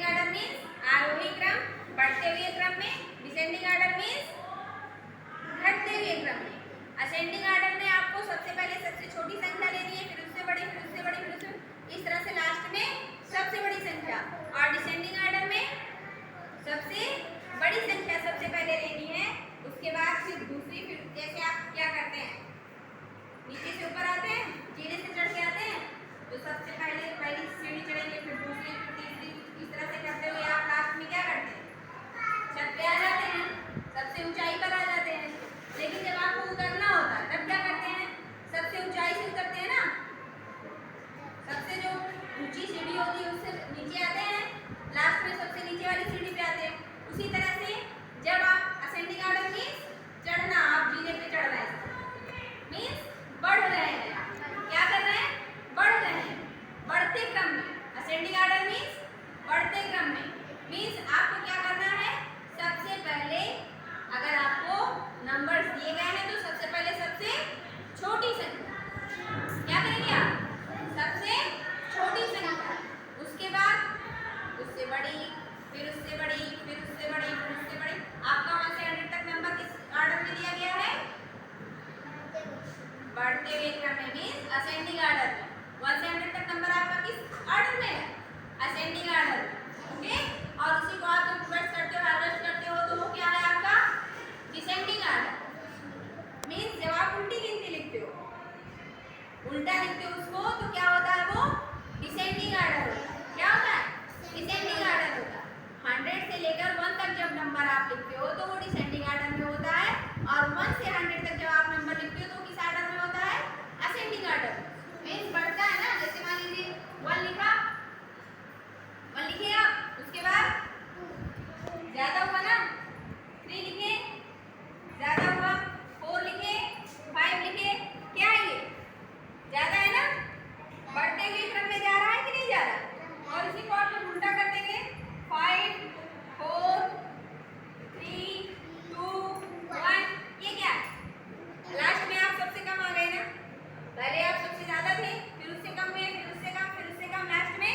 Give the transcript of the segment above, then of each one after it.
Order means आरोही क्रम, बढ़ते हुए क्रम में। डिसेंडिंग ऑर्डर मीन्स घटते हुए क्रम में। असेंडिंग ऑर्डर में आपको सबसे पहले सबसे छोटी संख्या लेनी है, फिर उससे बड़ी, फिर उससे बड़ी, फिर उससे, इस तरह से लास्ट में सबसे बड़ी संख्या। और डिसेंडिंग ऑर्डर में सबसे बड़ी संख्या सबसे पहले लेनी है, उसके बाद फिर दूसरी, फिर जैसे आप क्या करते हैं, नीचे से ऊपर आते हैं, जीने से चढ़ के आते हैं, तो सबसे पहले पहली सीढ़ी चढ़ेंगे, फिर दूसरी, फिर तीसरी, इस तरह से करते हुए आप लास्ट में क्या करते हैं, छत पे आ जाते हैं, सबसे ऊंचाई पर आ जाते हैं। लेकिन जब आपको उतरना होता है तब क्या करते हैं, सबसे ऊंचाई से उतरते हैं ना, सबसे जो ऊंची सीढ़ी होती है उससे नीचे आते हैं, लास्ट में सबसे नीचे वाली सीढ़ी पे आते हैं। उसी तरह से जब आप असेंडिंग ऑर्डर मीन्स चढ़ना, आप जीने पे चढ़ रहे हैं मीन्स बढ़ रहे हैं, क्या कर रहे हैं, बढ़ रहे हैं, बढ़ते क्रम में। असेंडिंग ऑर्डर मीन्स बढ़ते क्रम में, मीन्स आपको क्या करना है, सबसे पहले अगर आपको नंबर्स दिए गए हैं तो सबसे पहले सबसे छोटी संख्या क्या करेंगे आप, सबसे छोटी संख्या, उसके बाद उससे बड़ी, फिर उससे बड़ी, फिर उससे बड़ी, फिर उससे बड़ी। आपका 1 से 100 तक नंबर किस ऑर्डर में दिया गया है, बढ़ते हुए क्रम में मीन्स असेंडिंग ऑर्डर में। 1 से 100 तक नंबर आपका किस ऑर्डर में है, असेंडिंग ऑर्डर में। ओके, और उसी को आप जब रिवर्स करते हो, रिवर्स करते हो तो वो क्या है आपका डिसेंडिंग ऑर्डर। मीन्स जब आप उल्टी गिनती लिखते हो, उल्टा लिखते हो उसको, तो क्या होता है, वो डिसेंडिंग ऑर्डर होता है। क्या होता है, डिसेंडिंग ऑर्डर होता है। 100 से लेकर 1 तक जब नंबर आप लिखते हो तो वो डिसेंडिंग ऑर्डर में होता है, और 1 से 100 तक जब आप नंबर लिखते हो तो किस ऑर्डर में होता है, असेंडिंग ऑर्डर। मीन्स बढ़ता है ना, जैसे मान लीजिए 1 लिखा, 1 लिखे आप, उसके बाद ज्यादा हुआ ना, 3 लिखे, ज्यादा हुआ, 4 लिखे, 5 लिखे, क्या है ये, ज्यादा है ना, बढ़ते हुए क्रम में जा रहा है कि नहीं जा रहा। और इसी को आप लोग उल्टा कर देंगे, 5 4 3 2 1, ये क्या है, लास्ट में आप सबसे कम आ गए ना, पहले आप सबसे ज्यादा थे, फिर उससे कम हुए, फिर उससे कम, फिर उससे कम, लास्ट में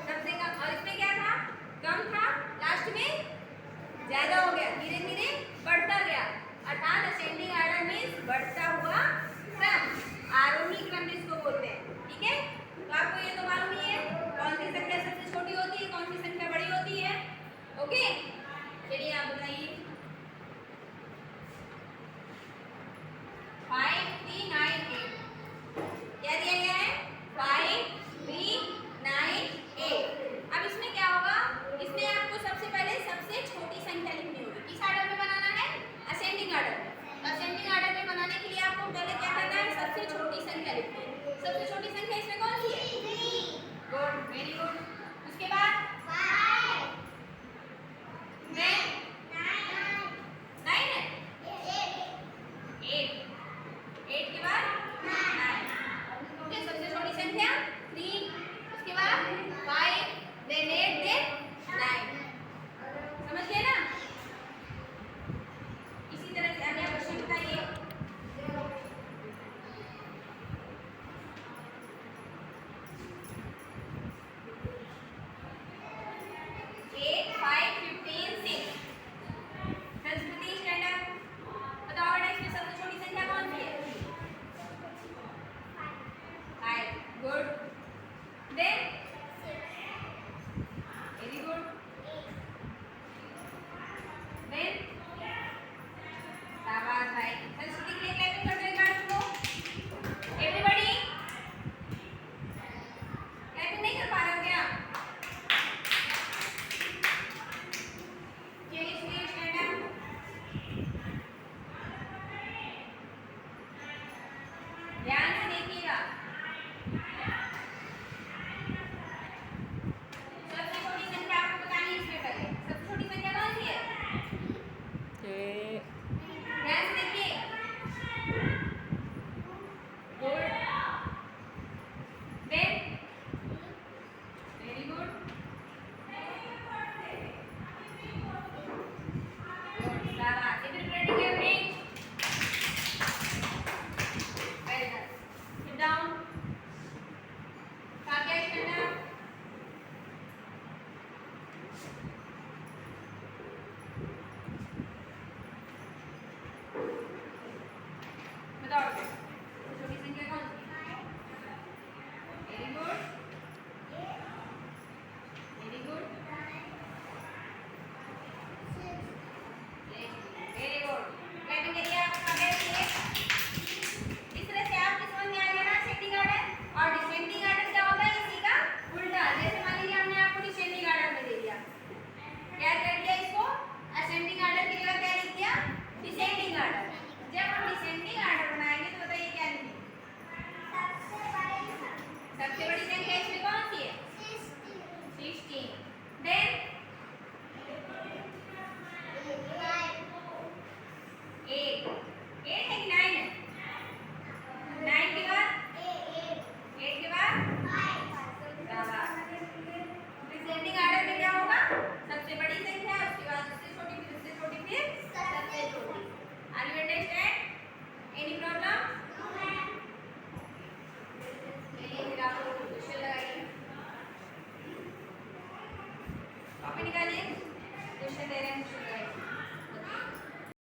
सबसे कम। और इसमें क्या था, कम था, लास्ट में ज्यादा हो गया, धीरे धीरे बढ़ता गया। अर्थात असेंडिंग ऑर्डर मीन्स बढ़ता हुआ क्रम, आरोही क्रम जिसको बोलते हैं। ठीक है, तो आपको ये तो मालूम ही है कौन सी संख्या सबसे छोटी होती है, कौन सी संख्या बड़ी होती है। ओके, चलिए आप बताइए, 5 3 9 8 क्या दिया गया है, 5 3 9 8। अब इसमें क्या होगा, इसमें आपको सबसे पहले सबसे छोटी संख्या लिखनी होगी। किस ऑर्डर में बनाना है, असेंडिंग ऑर्डर में। असेंडिंग ऑर्डर में बनाने के लिए आपको पहले क्या करना है, सबसे छोटी संख्या लिखनी है। सबसे छोटी संख्या इसमें कौन सी है, गुड, वेरी गुड। उसके बाद 9 है, 8 के बाद 9। ओके, सबसे छोटी संख्या 3, उसके बाद 5, देन 8, देन 9। समझ गए ना। इसी तरह से अगला क्वेश्चन बताइए, 8 5 15 6। संस्कृति स्टैंडर्ड बताओ बेटा, इसमें सबसे छोटी संख्या कौन सी है, 5, good, then very good, then शाबाश भाई। संस्कृति के लिए क्लैपिंग कर दो एक बार उसको, एवरीबॉडी क्लैपिंग नहीं कर पा रहे हो क्या, चलिए स्टैंड अप, ध्यान से देखिएगा। पेरेंट्स